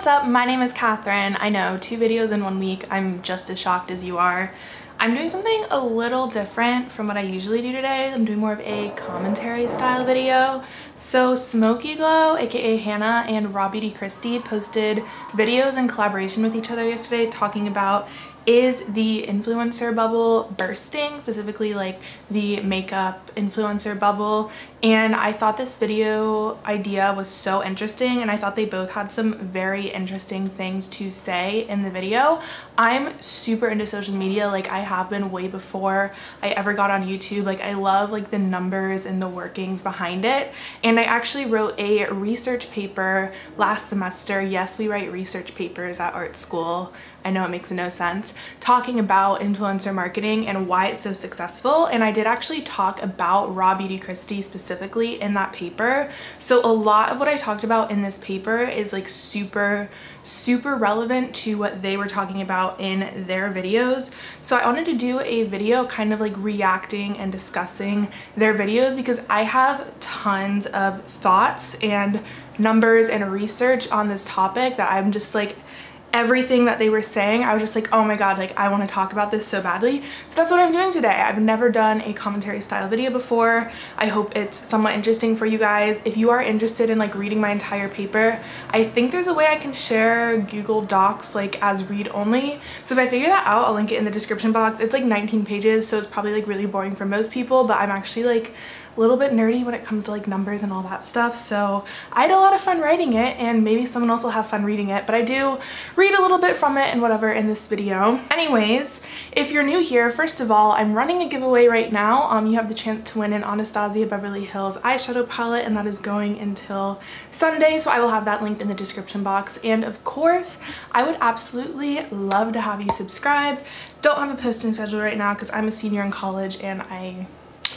What's up? My name is Catherine. I know, 2 videos in 1 week. I'm just as shocked as you are. I'm doing something a little different from what I usually do today. I'm doing more of a commentary style video. So Smokey Glow, aka Hannah, and Rawbeautykristi posted videos in collaboration with each other yesterday talking about, is the influencer bubble bursting, specifically like the makeup influencer bubble. And I thought this video idea was so interesting, and I thought they both had some very interesting things to say in the video. I'm super into social media, like I have been way before I ever got on YouTube. Like I love like the numbers and the workings behind it. And I actually wrote a research paper last semester. Yes, we write research papers at art school. I know it makes no sense, talking about influencer marketing and why it's so successful. And I did actually talk about Rawbeautykristi specifically in that paper. So a lot of what I talked about in this paper is like super relevant to what they were talking about in their videos. So I wanted to do a video kind of like reacting and discussing their videos, because I have tons of thoughts and numbers and research on this topic that I'm just like, everything that they were saying, I was just like, oh my god, like I want to talk about this so badly. So that's what I'm doing today. I've never done a commentary style video before. I hope it's somewhat interesting for you guys. If you are interested in like reading my entire paper, I think there's a way I can share Google Docs like as read only. So if I figure that out, I'll link it in the description box. It's like 19 pages, so it's probably like really boring for most people, but I'm actually like a little bit nerdy when it comes to like numbers and all that stuff. So I had a lot of fun writing it, and maybe someone else will have fun reading it, but I do read a little bit from it and whatever in this video. Anyways, if you're new here, first of all, I'm running a giveaway right now. You have the chance to win an Anastasia Beverly Hills eyeshadow palette, and that is going until Sunday, so I will have that linked in the description box. And of course, I would absolutely love to have you subscribe. Don't have a posting schedule right now because I'm a senior in college and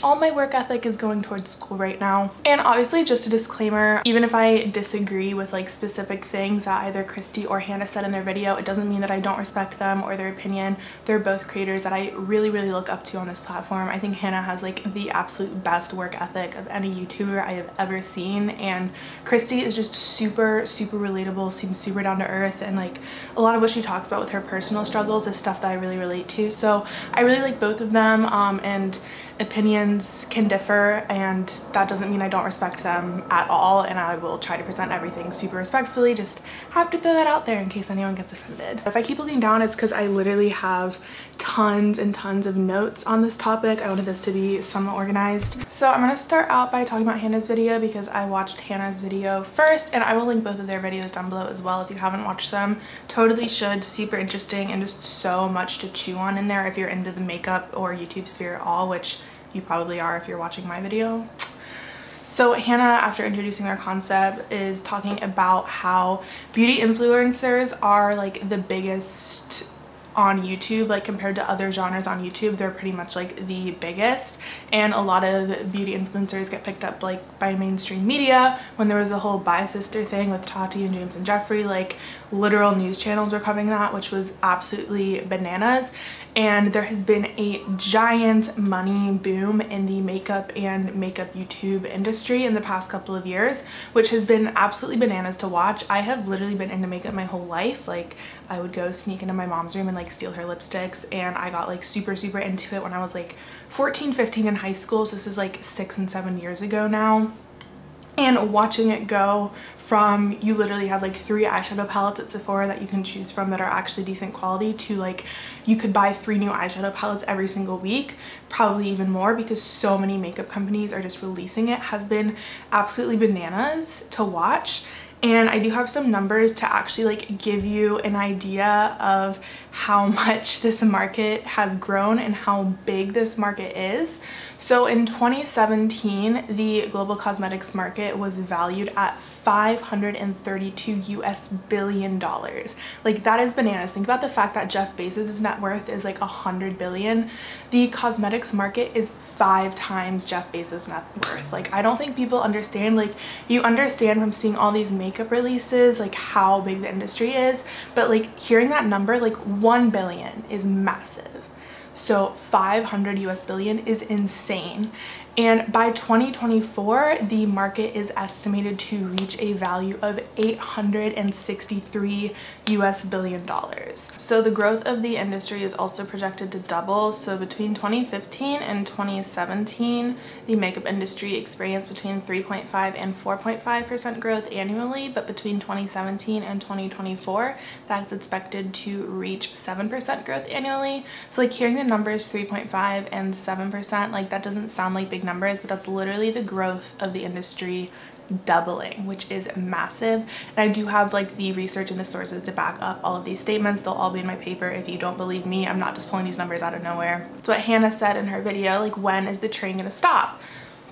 all my work ethic is going towards school right now. And obviously, just a disclaimer, even if I disagree with like specific things that either Kristi or Hannah said in their video, it doesn't mean that I don't respect them or their opinion. They're both creators that I really look up to on this platform. I think Hannah has like the absolute best work ethic of any YouTuber I have ever seen, and Kristi is just super relatable, seems super down to earth, and like a lot of what she talks about with her personal struggles is stuff that I really relate to. So I really like both of them, and opinions can differ, and that doesn't mean I don't respect them at all, and I will try to present everything super respectfully. Just have to throw that out there in case anyone gets offended. If I keep looking down, it's because I literally have tons and tons of notes on this topic. I wanted this to be somewhat organized. So I'm gonna start out by talking about Hannah's video because I watched Hannah's video first, and I will link both of their videos down below as well if you haven't watched them. Totally should. Super interesting, and just so much to chew on in there if you're into the makeup or YouTube sphere at all, which you probably are if you're watching my video. So Hannah, after introducing their concept, is talking about how beauty influencers are like the biggest on YouTube. Like compared to other genres on YouTube, they're pretty much like the biggest, and a lot of beauty influencers get picked up like by mainstream media. When there was the whole Bi Sister thing with Tati and James and Jeffrey, like literal news channels were covering that, which was absolutely bananas. And there has been a giant money boom in the makeup and makeup YouTube industry in the past couple of years, which has been absolutely bananas to watch. I have literally been into makeup my whole life. Like I would go sneak into my mom's room and like steal her lipsticks, and I got like super into it when I was like 14, 15 in high school. So this is like 6 and 7 years ago now. And watching it go from, you literally have like 3 eyeshadow palettes at Sephora that you can choose from that are actually decent quality, to like you could buy 3 new eyeshadow palettes every single week, probably even more, because so many makeup companies are just releasing it, has been absolutely bananas to watch. And I do have some numbers to actually like give you an idea of how much this market has grown and how big this market is. So in 2017, the global cosmetics market was valued at $532 billion. Like that is bananas. Think about the fact that Jeff Bezos' net worth is like 100 billion. The cosmetics market is 5 times Jeff Bezos' net worth. Like I don't think people understand. Like you understand from seeing all these makeup releases like how big the industry is, but like hearing that number, like 1 billion is massive. So 500 US billion is insane. And by 2024, the market is estimated to reach a value of $863 billion. So the growth of the industry is also projected to double. So between 2015 and 2017, the makeup industry experienced between 3.5 and 4.5% growth annually, but between 2017 and 2024, that's expected to reach 7% growth annually. So like hearing the numbers 3.5 and 7%, like that doesn't sound like big numbers, but that's literally the growth of the industry doubling, which is massive. And I do have like the research and the sources to back up all of these statements. They'll all be in my paper. If you don't believe me, I'm not just pulling these numbers out of nowhere. It's what Hannah said in her video, like, when is the train gonna stop?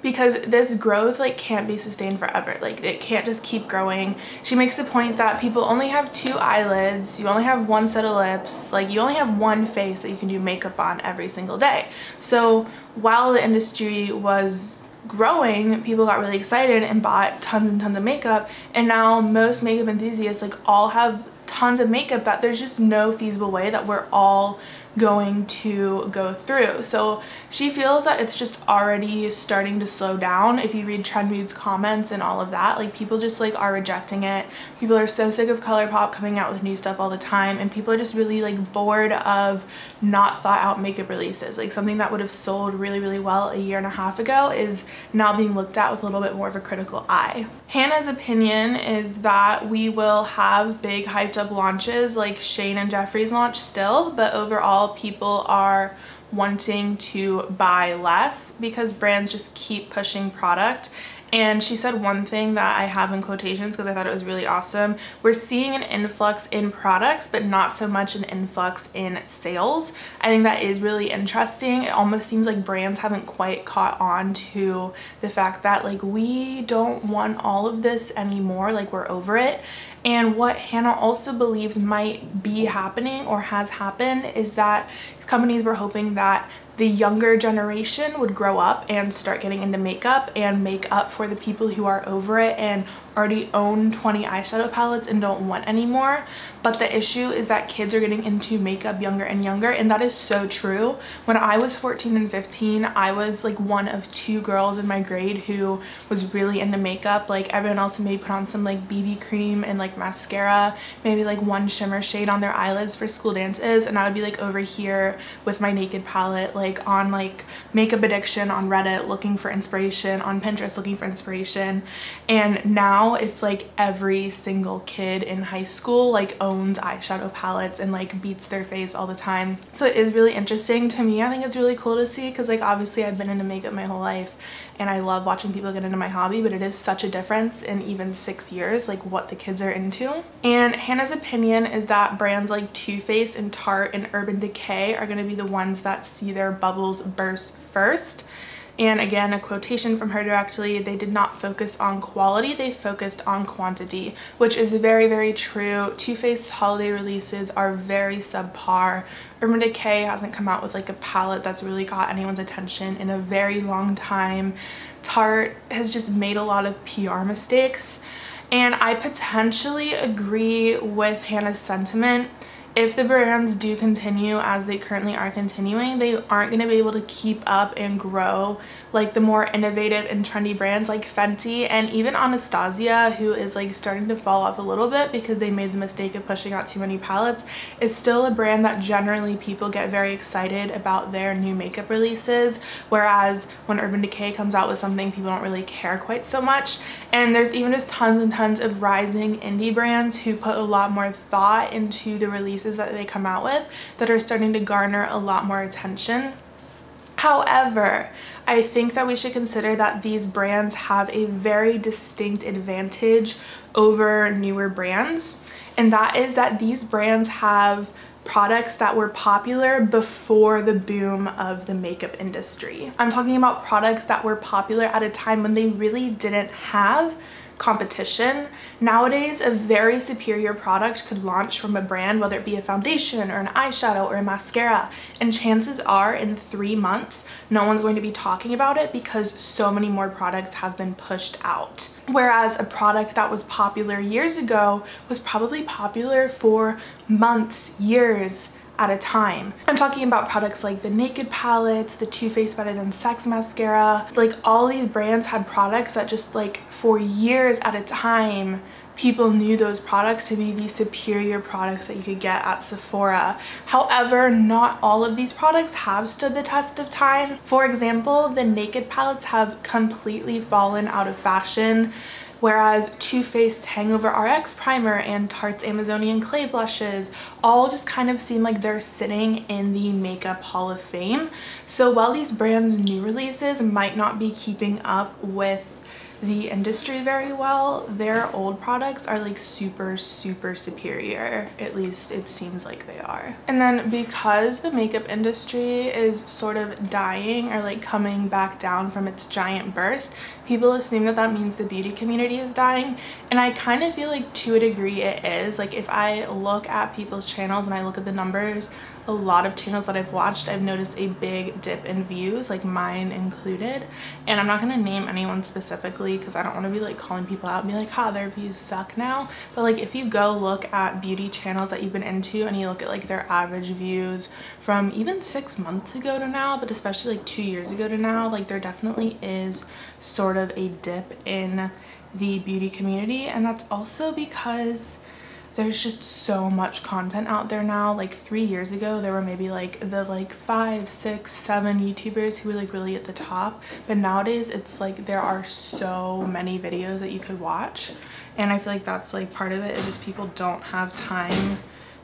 Because this growth like can't be sustained forever. Like it can't just keep growing. She makes the point that people only have 2 eyelids, you only have 1 set of lips, like you only have 1 face that you can do makeup on every single day. So while the industry was growing, people got really excited and bought tons and tons of makeup, and now most makeup enthusiasts like all have tons of makeup that there's just no feasible way that we're all going to go through. So she feels that it's just already starting to slow down. If you read Trend Mood's comments and all of that, like people just like are rejecting it. People are so sick of Colourpop coming out with new stuff all the time, and people are just really like bored of not thought out makeup releases. Like something that would have sold really, really well a year and a half ago is now being looked at with a little bit more of a critical eye. Hannah's opinion is that we will have big hyped up launches like Shane and Jeffree's launch still, but overall people are wanting to buy less because brands just keep pushing product. And she said one thing that I have in quotations because I thought it was really awesome. We're seeing an influx in products, but not so much an influx in sales. I think that is really interesting. It almost seems like brands haven't quite caught on to the fact that like we don't want all of this anymore, like we're over it. And what Hannah also believes might be happening or has happened is that companies were hoping that the younger generation would grow up and start getting into makeup and make up for the people who are over it and already own 20 eyeshadow palettes and don't want any more. But the issue is that kids are getting into makeup younger and younger, and that is so true. When I was 14 and 15, I was like one of 2 girls in my grade who was really into makeup. Like everyone else had maybe put on some like BB cream and like mascara, maybe like 1 shimmer shade on their eyelids for school dances, and I would be like over here with my naked palette, like on like Makeup Addiction on Reddit looking for inspiration, on Pinterest looking for inspiration. And now it's like every single kid in high school like owns eyeshadow palettes and like beats their face all the time. So it is really interesting to me. I think it's really cool to see because like obviously I've been into makeup my whole life and I love watching people get into my hobby, but it is such a difference in even 6 years like what the kids are into. And Hannah's opinion is that brands like Too Faced and Tarte and Urban Decay are going to be the ones that see their bubbles burst first. And again, a quotation from her directly, they did not focus on quality, they focused on quantity, which is very, very true. Too Faced holiday releases are very subpar. Urban Decay hasn't come out with like a palette that's really got anyone's attention in a very long time. Tarte has just made a lot of PR mistakes. And I potentially agree with Hannah's sentiment. If the brands do continue as they currently are continuing, they aren't going to be able to keep up and grow like the more innovative and trendy brands like Fenty and even Anastasia, who is like starting to fall off a little bit because they made the mistake of pushing out too many palettes, is still a brand that generally people get very excited about their new makeup releases, whereas when Urban Decay comes out with something, people don't really care quite so much. And there's even just tons and tons of rising indie brands who put a lot more thought into the releases that they come out with that are starting to garner a lot more attention. However, I think that we should consider that these brands have a very distinct advantage over newer brands, and that is that these brands have products that were popular before the boom of the makeup industry. I'm talking about products that were popular at a time when they really didn't have competition. Nowadays, a very superior product could launch from a brand, whether it be a foundation or an eyeshadow or a mascara, and chances are in 3 months no one's going to be talking about it because so many more products have been pushed out. Whereas a product that was popular years ago was probably popular for months, years, at a time. I'm talking about products like the Naked palettes, the Too Faced Better Than Sex mascara. Like all these brands had products that just like for years at a time, people knew those products to be the superior products that you could get at Sephora. However, not all of these products have stood the test of time. For example, the Naked palettes have completely fallen out of fashion, whereas Too Faced's Hangover RX primer and Tarte's Amazonian clay blushes all just kind of seem like they're sitting in the makeup hall of fame. So while these brands' new releases might not be keeping up with the industry very well, their old products are like super superior. At least it seems like they are. And then because the makeup industry is sort of dying or like coming back down from its giant burst, people assume that that means the beauty community is dying, and I kind of feel like to a degree it is. Like if I look at people's channels and I look at the numbers, a lot of channels that I've watched, I've noticed a big dip in views, like mine included. And I'm not going to name anyone specifically because I don't want to be like calling people out and be like, ha, their views suck now. But like if you go look at beauty channels that you've been into and you look at like their average views from even 6 months ago to now, but especially like 2 years ago to now, like there definitely is sort of a dip in the beauty community. And that's also because there's just so much content out there now. Like 3 years ago there were maybe like the like 5, 6, 7 YouTubers who were like really at the top, but nowadays it's like there are so many videos that you could watch, and I feel like that's like part of it is just people don't have time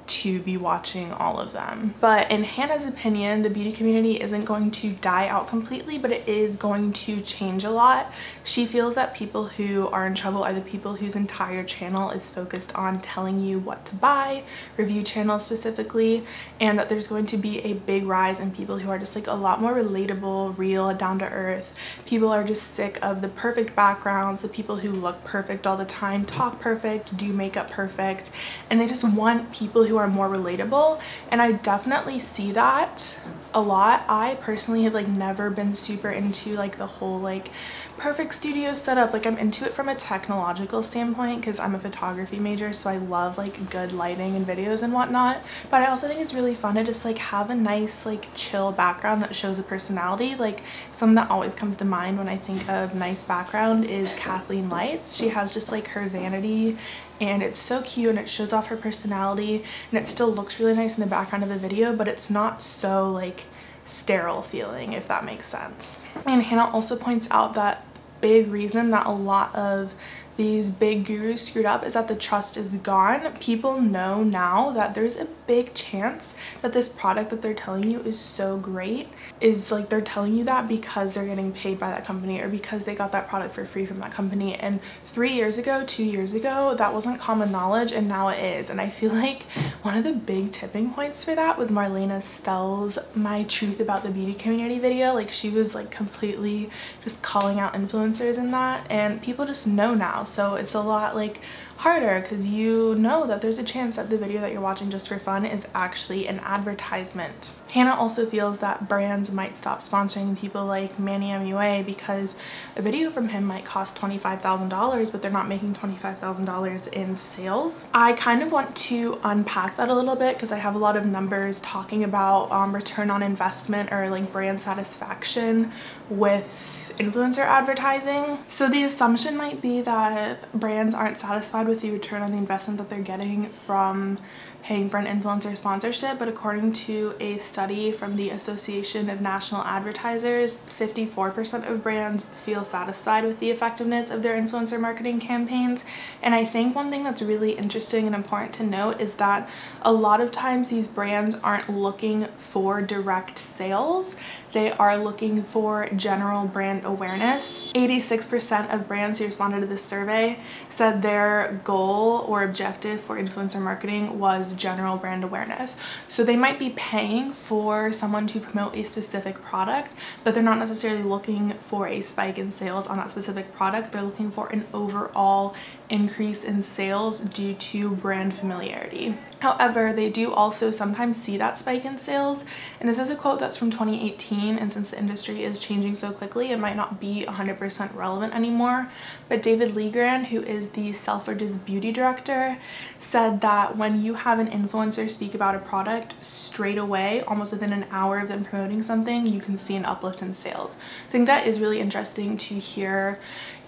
to be watching all of them. But in Hannah's opinion, the beauty community isn't going to die out completely, but it is going to change a lot. She feels that people who are in trouble are the people whose entire channel is focused on telling you what to buy, review channels specifically, and that there's going to be a big rise in people who are just like a lot more relatable, real, down to earth. People are just sick of the perfect backgrounds, the people who look perfect all the time, talk perfect, do makeup perfect, and they just want people who are more relatable. And I definitely see that a lot. I personally have like never been super into like the whole like perfect studio setup. Like I'm into it from a technological standpoint because I'm a photography major, so I love like good lighting and videos and whatnot, but I also think it's really fun to just like have a nice like chill background that shows a personality. Like something that always comes to mind when I think of nice background is Kathleen Lights. She has just like her vanity and it's so cute and it shows off her personality, and it still looks really nice in the background of the video, but it's not so like sterile feeling, if that makes sense. And Hannah also points out that big reason that a lot of these big gurus screwed up is that the trust is gone. People know now that there's a big chance that this product that they're telling you is so great is like they're telling you that because they're getting paid by that company or because they got that product for free from that company. And 3 years ago, 2 years ago, that wasn't common knowledge, and now it is. And I feel like one of the big tipping points for that was Marlena Stell's My Truth About the Beauty Community video. Like she was like completely just calling out influencers in that, and people just know now. So it's a lot like harder because you know that there's a chance that the video that you're watching just for fun is actually an advertisement. Hannah also feels that brands might stop sponsoring people like Manny MUA because a video from him might cost $25,000, but they're not making $25,000 in sales. I kind of want to unpack that a little bit because I have a lot of numbers talking about return on investment or like brand satisfaction with influencer advertising. So the assumption might be that brands aren't satisfied with the return on the investment that they're getting from paying for an influencer sponsorship, but according to a study from the Association of National Advertisers, 54% of brands feel satisfied with the effectiveness of their influencer marketing campaigns. And I think one thing that's really interesting and important to note is that a lot of times these brands aren't looking for direct sales. They are looking for general brand awareness. 86% of brands who responded to this survey said their goal or objective for influencer marketing was general brand awareness. So they might be paying for someone to promote a specific product, but they're not necessarily looking for a spike in sales on that specific product. They're looking for an overall increase in sales due to brand familiarity. However, they do also sometimes see that spike in sales, and this is a quote that's from 2018, and since the industry is changing so quickly, it might not be 100% relevant anymore, but David Legrand, who is the Selfridge's beauty director, said that when you have an influencer speak about a product straight away, almost within an hour of them promoting something, you can see an uplift in sales. I think that is really interesting to hear,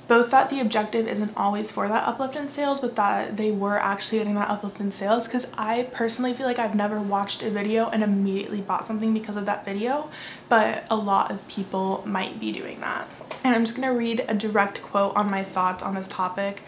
both that the objective isn't always for that uplift in sales, but that they were actually getting that uplift in sales, because I personally feel like I've never watched a video and immediately bought something because of that video, but a lot of people might be doing that. And I'm just going to read a direct quote on my thoughts on this topic.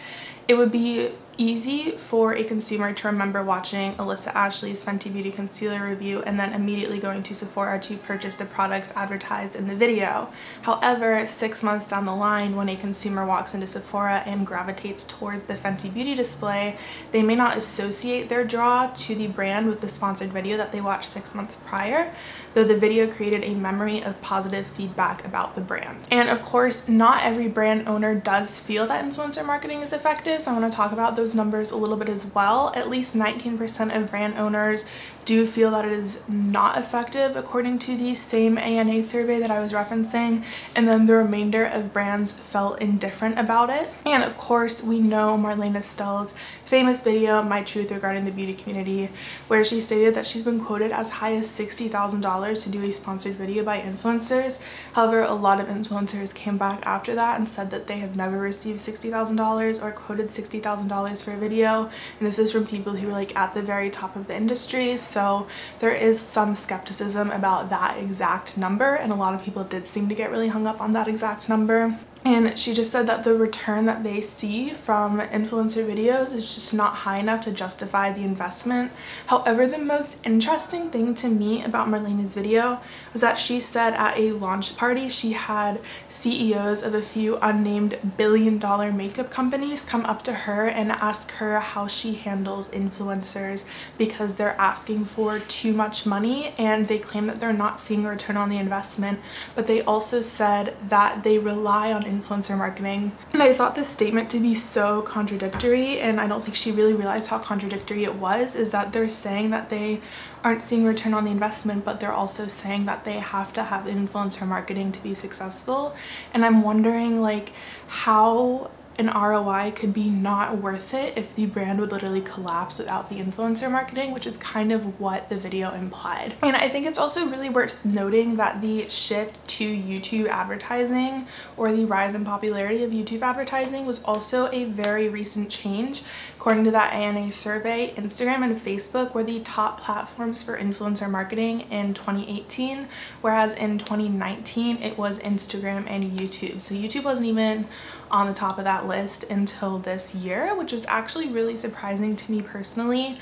It would be easy for a consumer to remember watching Alyssa Ashley's Fenty Beauty concealer review and then immediately going to Sephora to purchase the products advertised in the video. However, 6 months down the line, when a consumer walks into Sephora and gravitates towards the Fenty Beauty display, they may not associate their draw to the brand with the sponsored video that they watched 6 months prior, though the video created a memory of positive feedback about the brand. And of course, not every brand owner does feel that influencer marketing is effective, so I want to talk about those numbers a little bit as well. At least 19% of brand owners do feel that it is not effective, according to the same ANA survey that I was referencing, and then the remainder of brands felt indifferent about it. And of course, we know Marlene Estelle's famous video, My Truth Regarding the Beauty Community, where she stated that she's been quoted as high as $60,000 to do a sponsored video by influencers. However, a lot of influencers came back after that and said that they have never received $60,000 or quoted $60,000 for a video, and this is from people who are like at the very top of the industry. So there is some skepticism about that exact number, and a lot of people did seem to get really hung up on that exact number. And she just said that the return that they see from influencer videos is just not high enough to justify the investment. However, the most interesting thing to me about Marlene's video was that she said at a launch party she had CEOs of a few unnamed billion-dollar makeup companies come up to her and ask her how she handles influencers because they're asking for too much money, and they claim that they're not seeing a return on the investment, but they also said that they rely on influencer marketing. And I thought this statement to be so contradictory, and I don't think she really realized how contradictory it was, is that they're saying that they aren't seeing return on the investment, but they're also saying that they have to have influencer marketing to be successful. And I'm wondering like how an ROI could be not worth it if the brand would literally collapse without the influencer marketing, which is kind of what the video implied. And I think it's also really worth noting that the shift to YouTube advertising, or the rise in popularity of YouTube advertising, was also a very recent change. According to that ANA survey, Instagram and Facebook were the top platforms for influencer marketing in 2018, whereas in 2019 it was Instagram and YouTube. So YouTube wasn't even on the top of that list until this year, which was actually really surprising to me personally.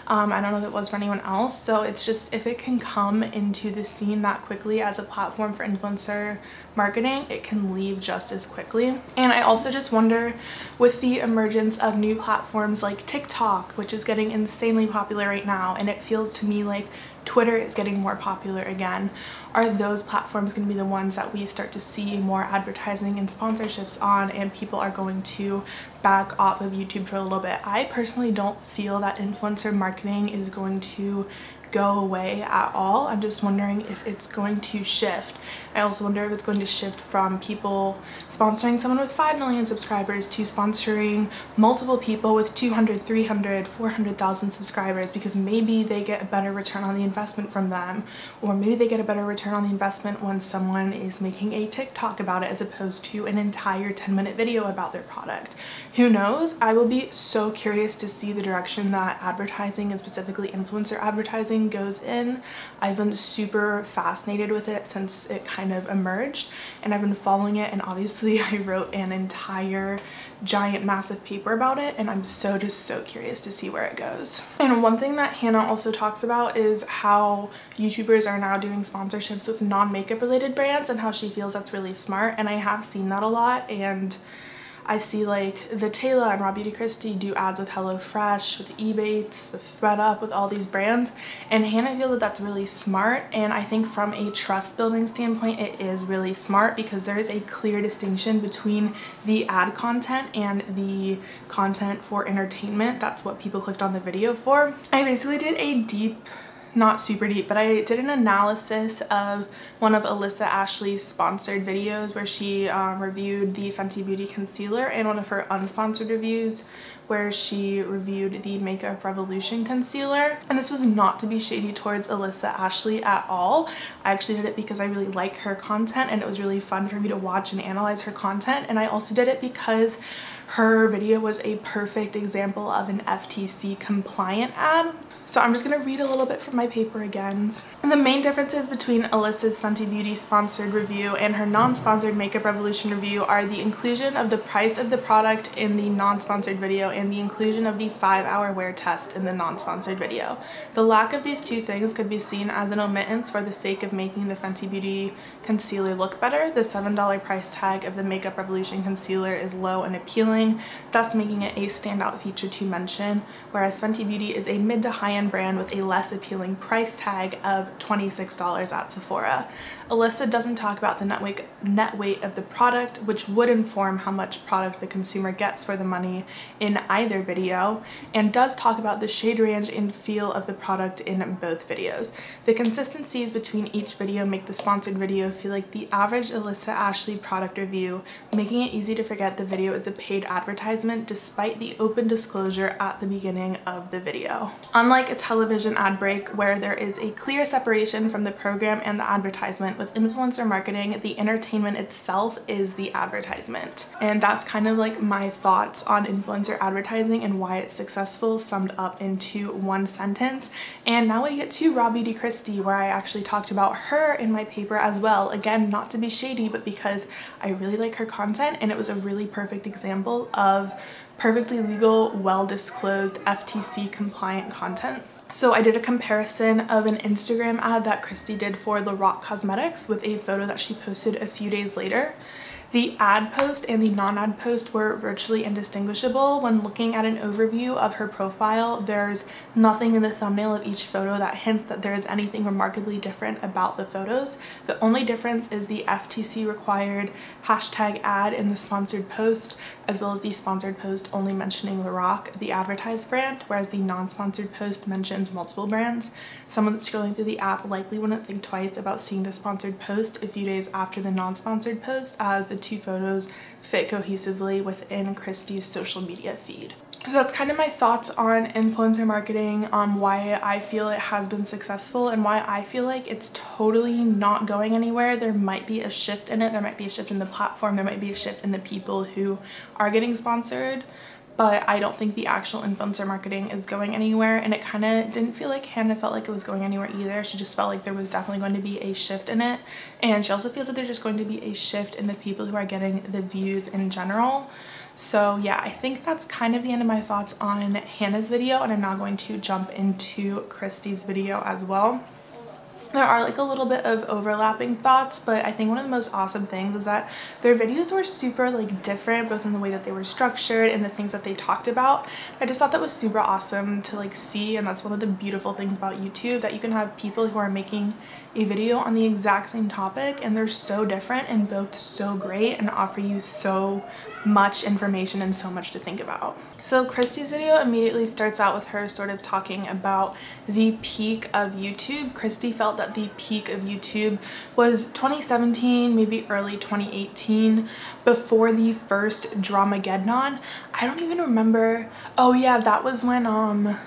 I don't know if it was for anyone else. So it's just, if it can come into the scene that quickly as a platform for influencer marketing, it can leave just as quickly. And I also just wonder, with the emergence of new platforms like TikTok, which is getting insanely popular right now, and it feels to me like Twitter is getting more popular again, are those platforms going to be the ones that we start to see more advertising and sponsorships on, and people are going to back off of YouTube for a little bit? I personally don't feel that influencer marketing is going to go away at all. I'm just wondering if it's going to shift. I also wonder if it's going to shift from people sponsoring someone with 5 million subscribers to sponsoring multiple people with 200, 300, 400,000 subscribers, because maybe they get a better return on the investment from them, or maybe they get a better return on the investment when someone is making a TikTok about it as opposed to an entire 10-minute video about their product. Who knows? I will be so curious to see the direction that advertising, and specifically influencer advertising, goes in. I've been super fascinated with it since it kind of emerged, and I've been following it, and obviously I wrote an entire giant massive paper about it, and I'm just so curious to see where it goes. And one thing that Hannah also talks about is how YouTubers are now doing sponsorships with non-makeup related brands, and how she feels that's really smart, and I have seen that a lot, and I see like the Taylor and Rawbeautykristi do ads with HelloFresh, with Ebates, with ThredUp, with all these brands, and Hannah feels that that's really smart. And I think from a trust building standpoint, it is really smart because there is a clear distinction between the ad content and the content for entertainment. That's what people clicked on the video for. I basically did a deep, not super deep, but I did an analysis of one of Alyssa Ashley's sponsored videos where she reviewed the Fenty Beauty concealer, and one of her unsponsored reviews where she reviewed the Makeup Revolution concealer. And this was not to be shady towards Alyssa Ashley at all. I actually did it because I really like her content and it was really fun for me to watch and analyze her content. And I also did it because her video was a perfect example of an FTC compliant ad. So I'm just gonna read a little bit from my paper again. And the main differences between Alyssa's Fenty Beauty sponsored review and her non-sponsored Makeup Revolution review are the inclusion of the price of the product in the non-sponsored video and the inclusion of the 5-hour wear test in the non-sponsored video. The lack of these two things could be seen as an omittance for the sake of making the Fenty Beauty concealer look better. The $7 price tag of the Makeup Revolution concealer is low and appealing, thus making it a standout feature to mention, whereas Fenty Beauty is a mid to high-end brand with a less appealing price tag of $26 at Sephora. Alyssa doesn't talk about the net weight of the product, which would inform how much product the consumer gets for the money in either video, and does talk about the shade range and feel of the product in both videos. The consistencies between each video make the sponsored video feel like the average Alyssa Ashley product review, making it easy to forget the video is a paid advertisement despite the open disclosure at the beginning of the video. Unlike a television ad break where there is a clear separation from the program and the advertisement, with influencer marketing, the entertainment itself is the advertisement. And that's kind of like my thoughts on influencer advertising and why it's successful, summed up into one sentence. And now we get to Rawbeautykristi, where I actually talked about her in my paper as well. Again, not to be shady, but because I really like her content and it was a really perfect example of perfectly legal, well-disclosed, FTC compliant content. So I did a comparison of an Instagram ad that Kristi did for Lorac Cosmetics with a photo that she posted a few days later. The ad post and the non-ad post were virtually indistinguishable. When looking at an overview of her profile, there's nothing in the thumbnail of each photo that hints that there is anything remarkably different about the photos. The only difference is the FTC required hashtag ad in the sponsored post, as well as the sponsored post only mentioning Lorac, the advertised brand, whereas the non-sponsored post mentions multiple brands. Someone scrolling through the app likely wouldn't think twice about seeing the sponsored post a few days after the non-sponsored post, as the two photos fit cohesively within Kristi's social media feed. So that's kind of my thoughts on influencer marketing, why I feel it has been successful and why I feel like it's totally not going anywhere. There might be a shift in it, there might be a shift in the platform, there might be a shift in the people who are getting sponsored, but I don't think the actual influencer marketing is going anywhere, and it kind of didn't feel like Hannah felt like it was going anywhere either. She just felt like there was definitely going to be a shift in it, and she also feels that there's just going to be a shift in the people who are getting the views in general. So yeah, I think that's kind of the end of my thoughts on Hannah's video, and I'm now going to jump into Kristi's video as well. There are like a little bit of overlapping thoughts, but I think one of the most awesome things is that their videos were super like different, both in the way that they were structured and the things that they talked about. I just thought that was super awesome to like see, and that's one of the beautiful things about YouTube, that you can have people who are making a video on the exact same topic and they're so different and both so great and offer you so much information and so much to think about. So Kristi's video immediately starts out with her sort of talking about the peak of YouTube. Kristi felt that the peak of YouTube was 2017, maybe early 2018, before the first Dramageddon. I don't even remember. Oh yeah, that was when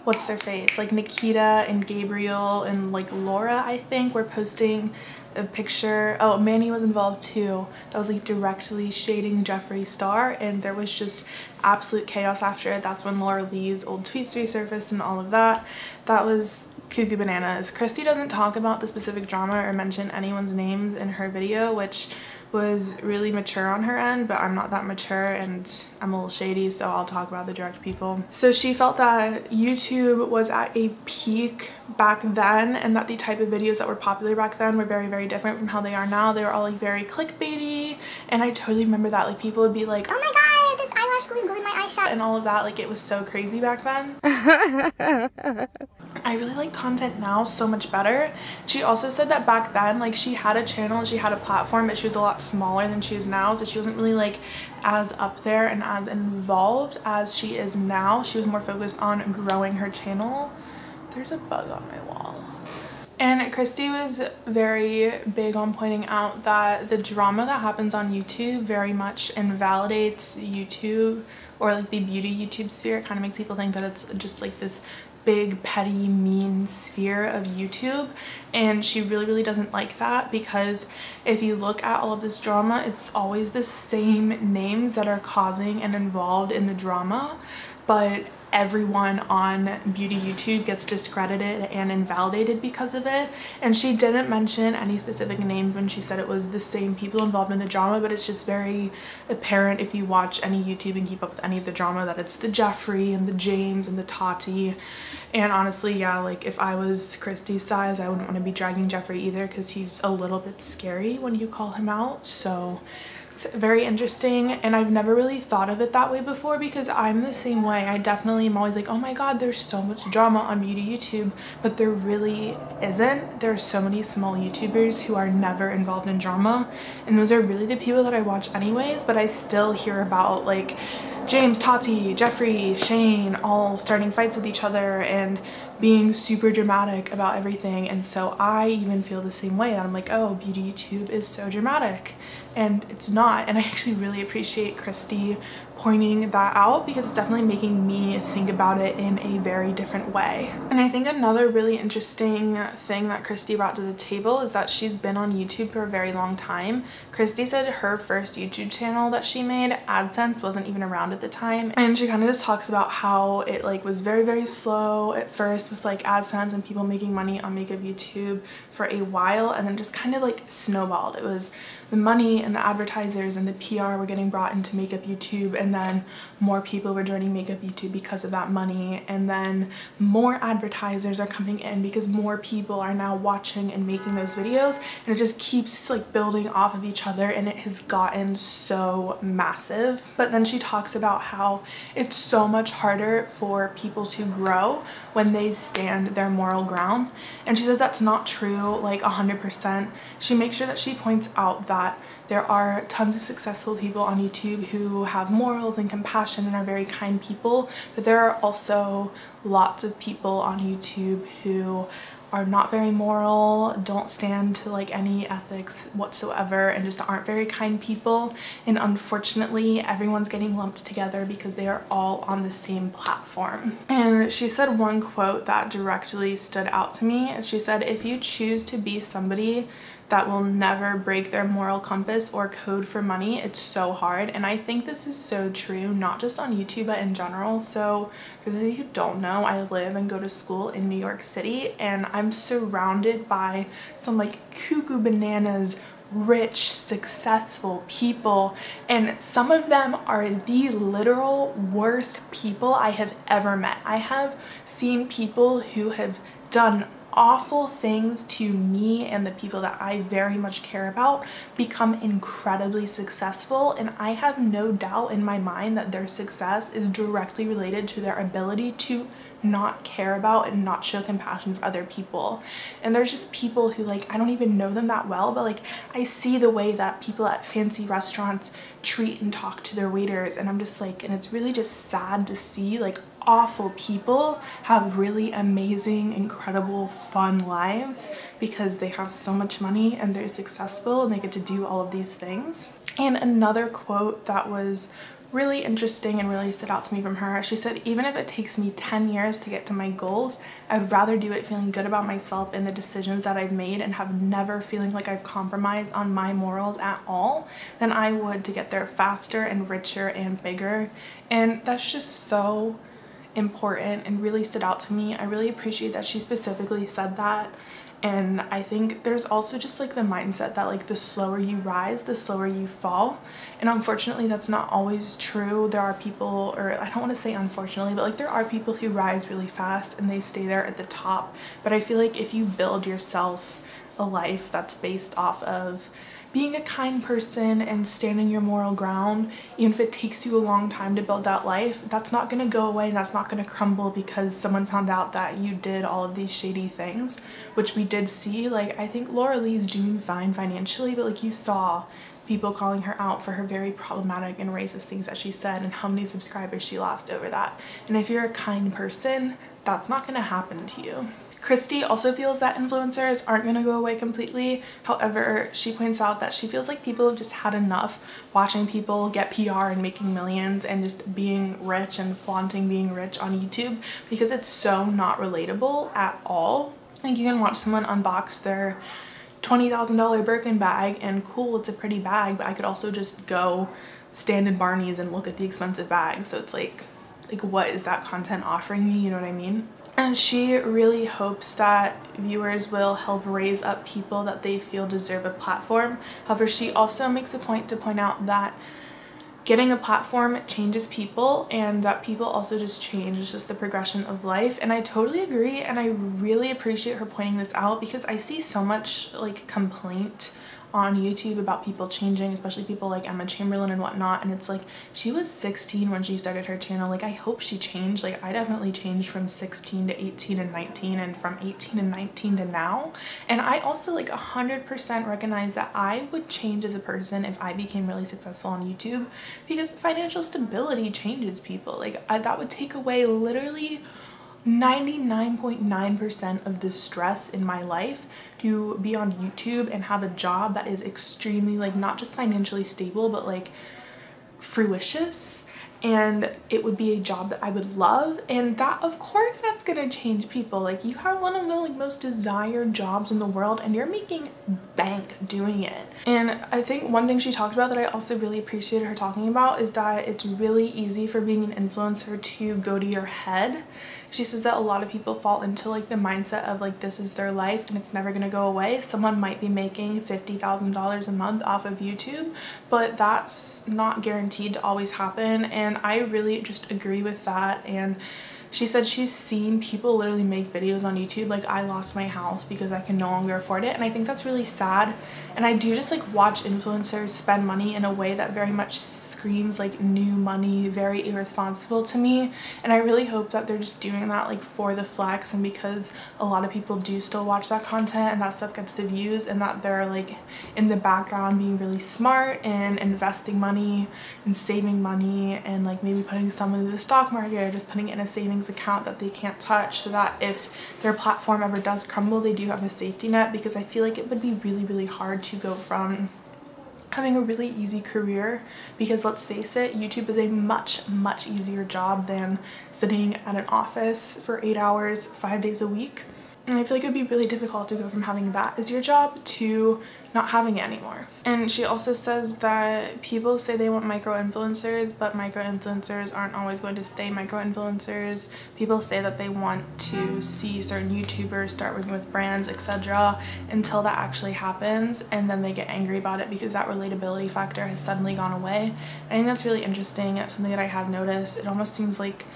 what's their face? Like Nikita and Gabriel and like Laura, I think, were posting a picture. Oh, Manny was involved too. That was like directly shading Jeffree Star, and there was just absolute chaos after it. That's when Laura Lee's old tweets resurfaced and all of that. That was cuckoo bananas. Kristi doesn't talk about the specific drama or mention anyone's names in her video, which was really mature on her end, but I'm not that mature and I'm a little shady, so I'll talk about the direct people. So she felt that YouTube was at a peak back then, and that the type of videos that were popular back then were very, very different from how they are now. They were all like very clickbaity, and I totally remember that. Like people would be like, oh my god, this eyelash glue glued my eye shut, and all of that. Like it was so crazy back then. I really like content now so much better. She also said that back then, like she had a channel and she had a platform, but she was a lot smaller than she is now, so she wasn't really like as up there and as involved as she is now. She was more focused on growing her channel. There's a bug on my wall. And Kristi was very big on pointing out that the drama that happens on YouTube very much invalidates YouTube, or like the beauty YouTube sphere. It kind of makes people think that it's just like this big petty mean sphere of YouTube, and she really doesn't like that, because if you look at all of this drama, it's always the same names that are causing and involved in the drama, but everyone on beauty YouTube gets discredited and invalidated because of it. And she didn't mention any specific names when she said it was the same people involved in the drama, but it's just very apparent if you watch any YouTube and keep up with any of the drama that it's the Jeffree and the James and the Tati. And honestly, yeah, like if I was Kristi's size, I wouldn't want to be dragging Jeffree either, because he's a little bit scary when you call him out. So it's very interesting, and I've never really thought of it that way before, because I'm the same way. I definitely am always like, oh my god, there's so much drama on beauty YouTube, but there really isn't. There's so many small YouTubers who are never involved in drama, and those are really the people that I watch anyways, but I still hear about like James, Tati, Jeffree, Shane all starting fights with each other and being super dramatic about everything. And so I even feel the same way, that I'm like, oh, beauty YouTube is so dramatic, and it's not. And I actually really appreciate Kristi pointing that out, because it's definitely making me think about it in a very different way. And I think another really interesting thing that Kristi brought to the table is that she's been on YouTube for a very long time. Kristi said her first YouTube channel that she made, AdSense, wasn't even around at the time, and she kind of just talks about how it like was very slow at first with like AdSense and people making money on makeup YouTube for a while, and then just kind of like snowballed. It was the money and the advertisers and the PR were getting brought into makeup YouTube, and then more people were joining makeup YouTube because of that money, and then more advertisers are coming in because more people are now watching and making those videos, and it just keeps like building off of each other, and it has gotten so massive. But then she talks about how it's so much harder for people to grow when they stand their moral ground, and she says that's not true like 100%. She makes sure that she points out that there are tons of successful people on YouTube who have morals and compassion and are very kind people, but there are also lots of people on YouTube who are not very moral, don't stand to like any ethics whatsoever, and just aren't very kind people. And unfortunately, everyone's getting lumped together because they are all on the same platform. And she said one quote that directly stood out to me. She said, if you choose to be somebody that will never break their moral compass or code for money, it's so hard. And I think this is so true, not just on YouTube, but in general. So for those of you who don't know, I live and go to school in New York City, and I'm surrounded by some like cuckoo bananas rich, successful people, and some of them are the literal worst people I have ever met. I have seen people who have done awful things to me and the people that I very much care about become incredibly successful, and I have no doubt in my mind that their success is directly related to their ability to not care about and not show compassion for other people. And there's just people who like, I don't even know them that well, but like I see the way that people at fancy restaurants treat and talk to their waiters, and I'm just like, and it's really just sad to see like awful people have really amazing, incredible, fun lives because they have so much money and they're successful and they get to do all of these things. And another quote that was really interesting and really stood out to me from her, she said, even if it takes me 10 years to get to my goals, I would rather do it feeling good about myself and the decisions that I've made and have never feeling like I've compromised on my morals at all than I would to get there faster and richer and bigger. And that's just so important and really stood out to me. I really appreciate that she specifically said that. And I think there's also just like the mindset that like the slower you rise, the slower you fall. And unfortunately, that's not always true. There are people, or I don't want to say unfortunately, but like there are people who rise really fast and they stay there at the top. But I feel like if you build yourself a life that's based off of being a kind person and standing your moral ground, even if it takes you a long time to build that life, that's not going to go away and that's not going to crumble because someone found out that you did all of these shady things, which we did see. Like, I think Laura Lee's doing fine financially, but like you saw people calling her out for her very problematic and racist things that she said and how many subscribers she lost over that. And if you're a kind person, that's not going to happen to you. Kristi also feels that influencers aren't going to go away completely. However, she points out that she feels like people have just had enough watching people get PR and making millions and just being rich and flaunting being rich on YouTube because it's so not relatable at all. Like, you can watch someone unbox their $20,000 Birkin bag and cool, it's a pretty bag, but I could also just go stand in Barney's and look at the expensive bag. So it's like what is that content offering me? You know what I mean? And she really hopes that viewers will help raise up people that they feel deserve a platform. However, she also makes a point to point out that getting a platform changes people and that people also just change. It's just the progression of life. And I totally agree, and I really appreciate her pointing this out because I see so much like complaint on YouTube about people changing, especially people like Emma Chamberlain and whatnot. And it's like, she was 16 when she started her channel. Like, I hope she changed. Like, I definitely changed from 16 to 18 and 19 and from 18 and 19 to now. And I also like 100% recognize that I would change as a person if I became really successful on YouTube because financial stability changes people. Like, that would take away literally 99.9% of the stress in my life to be on YouTube and have a job that is extremely like not just financially stable but like fruitious, and it would be a job that I would love, and that of course that's gonna change people. Like, you have one of the like most desired jobs in the world and you're making bank doing it. And I think one thing she talked about that I also really appreciated her talking about is that it's really easy for being an influencer to go to your head. She says that a lot of people fall into like the mindset of like this is their life and it's never gonna go away. Someone might be making $50,000 a month off of YouTube, but that's not guaranteed to always happen, and I really just agree with that. And she said she's seen people literally make videos on YouTube like, I lost my house because I can no longer afford it, and I think that's really sad. And I do just like watch influencers spend money in a way that very much screams like new money, very irresponsible to me, and I really hope that they're just doing that like for the flex and because a lot of people do still watch that content and that stuff gets the views, and that they're like in the background being really smart and investing money and saving money and like maybe putting some into the stock market or just putting it in a savings account that they can't touch, so that if their platform ever does crumble they do have a safety net. Because I feel like it would be really hard to go from having a really easy career, because let's face it, YouTube is a much easier job than sitting at an office for 8 hours 5 days a week. And I feel like it would be really difficult to go from having that as your job to not having it anymore. And she also says that people say they want micro-influencers, but micro-influencers aren't always going to stay micro-influencers. People say that they want to see certain YouTubers start working with brands, etc. until that actually happens, and then they get angry about it because that relatability factor has suddenly gone away. I think that's really interesting. It's something that I have noticed. It almost seems like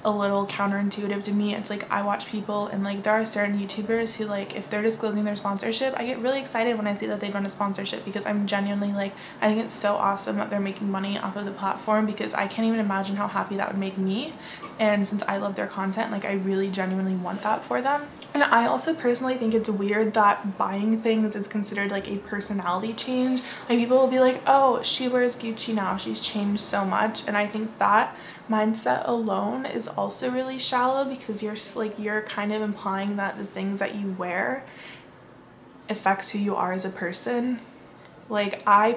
a little counterintuitive to me. It's like, I watch people and like there are certain YouTubers who like if they're disclosing their sponsorship, I get really excited when I see that they've run a sponsorship, because I'm genuinely like, I think it's so awesome that they're making money off of the platform, because I can't even imagine how happy that would make me. And since I love their content, like I really genuinely want that for them. And I also personally think it's weird that buying things is considered like a personality change. Like, people will be like, oh, she wears Gucci now, she's changed so much. And I think that mindset alone is also really shallow, because you're kind of implying that the things that you wear affects who you are as a person. Like, I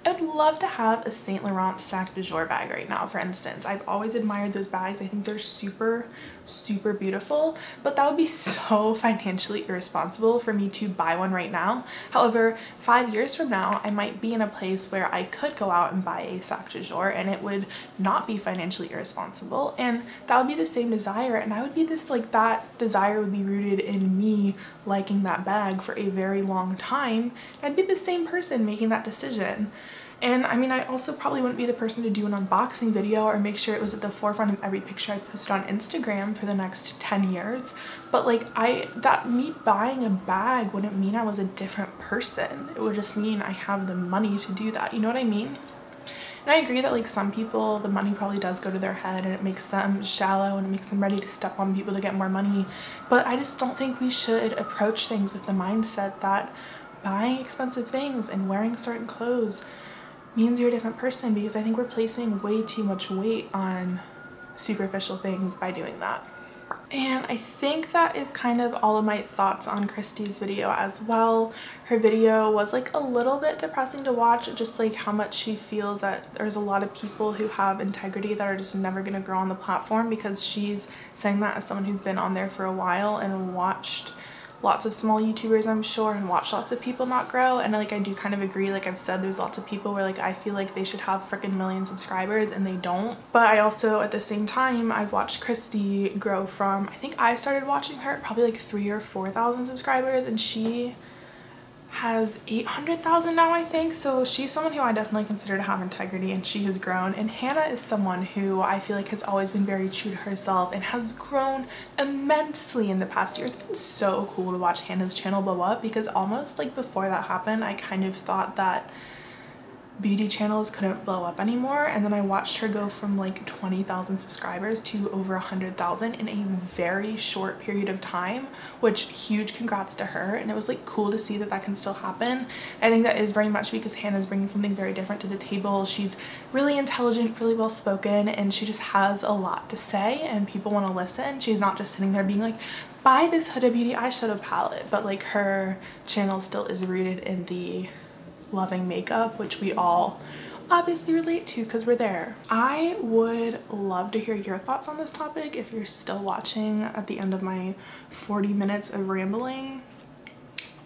would love to have a Saint Laurent Sac de Jour bag right now, for instance. I've always admired those bags. I think they're super super beautiful, but that would be so financially irresponsible for me to buy one right now. However, 5 years from now, I might be in a place where I could go out and buy a sac de jour and it would not be financially irresponsible, and that would be the same desire, and I would be this, like, that desire would be rooted in me liking that bag for a very long time. I'd be the same person making that decision. And I mean, I also probably wouldn't be the person to do an unboxing video or make sure it was at the forefront of every picture I posted on Instagram for the next 10 years. But like, me buying a bag wouldn't mean I was a different person. It would just mean I have the money to do that. You know what I mean? And I agree that like some people, the money probably does go to their head and it makes them shallow and it makes them ready to step on people to get more money. But I just don't think we should approach things with the mindset that buying expensive things and wearing certain clothes means you're a different person, because I think we're placing way too much weight on superficial things by doing that. And I think that is kind of all of my thoughts on Kristi's video as well. Her video was like a little bit depressing to watch, just like how much she feels that there's a lot of people who have integrity that are just never going to grow on the platform, because she's saying that as someone who's been on there for a while and watched lots of small YouTubers, I'm sure, and watch lots of people not grow. And like, I do kind of agree, like I've said, there's lots of people where like I feel like they should have freaking million subscribers and they don't. But I also, at the same time, I've watched Kristi grow from, I think I started watching her at probably like 3,000 or 4,000 subscribers, and she has 800,000 now, I think. So she's someone who I definitely consider to have integrity, and she has grown. And Hannah is someone who I feel like has always been very true to herself and has grown immensely in the past year. It's been so cool to watch Hannah's channel blow up, because almost like before that happened, I kind of thought that beauty channels couldn't blow up anymore, and then I watched her go from like 20,000 subscribers to over 100,000 in a very short period of time, which huge congrats to her. And it was like cool to see that that can still happen. I think that is very much because Hannah's bringing something very different to the table. She's really intelligent, really well spoken, and she just has a lot to say and people want to listen. She's not just sitting there being like, buy this Huda Beauty eyeshadow palette, but like her channel still is rooted in the loving makeup, which we all obviously relate to because we're there. I would love to hear your thoughts on this topic if you're still watching at the end of my 40 minutes of rambling.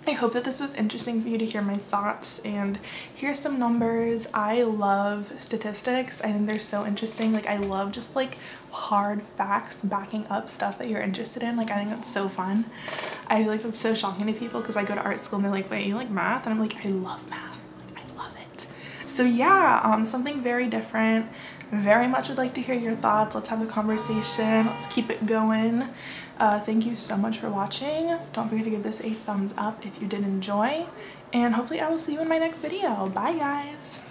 I hope that this was interesting for you to hear my thoughts and hear some numbers. I love statistics. I think they're so interesting. Like, I love just like hard facts backing up stuff that you're interested in. Like, I think that's so fun. I feel like that's so shocking to people because I go to art school and they're like, wait, you like math? And I'm like, I love math. So yeah, something very different. Very much would like to hear your thoughts. Let's have a conversation. Let's keep it going. Thank you so much for watching. Don't forget to give this a thumbs up if you did enjoy. And hopefully I will see you in my next video. Bye guys.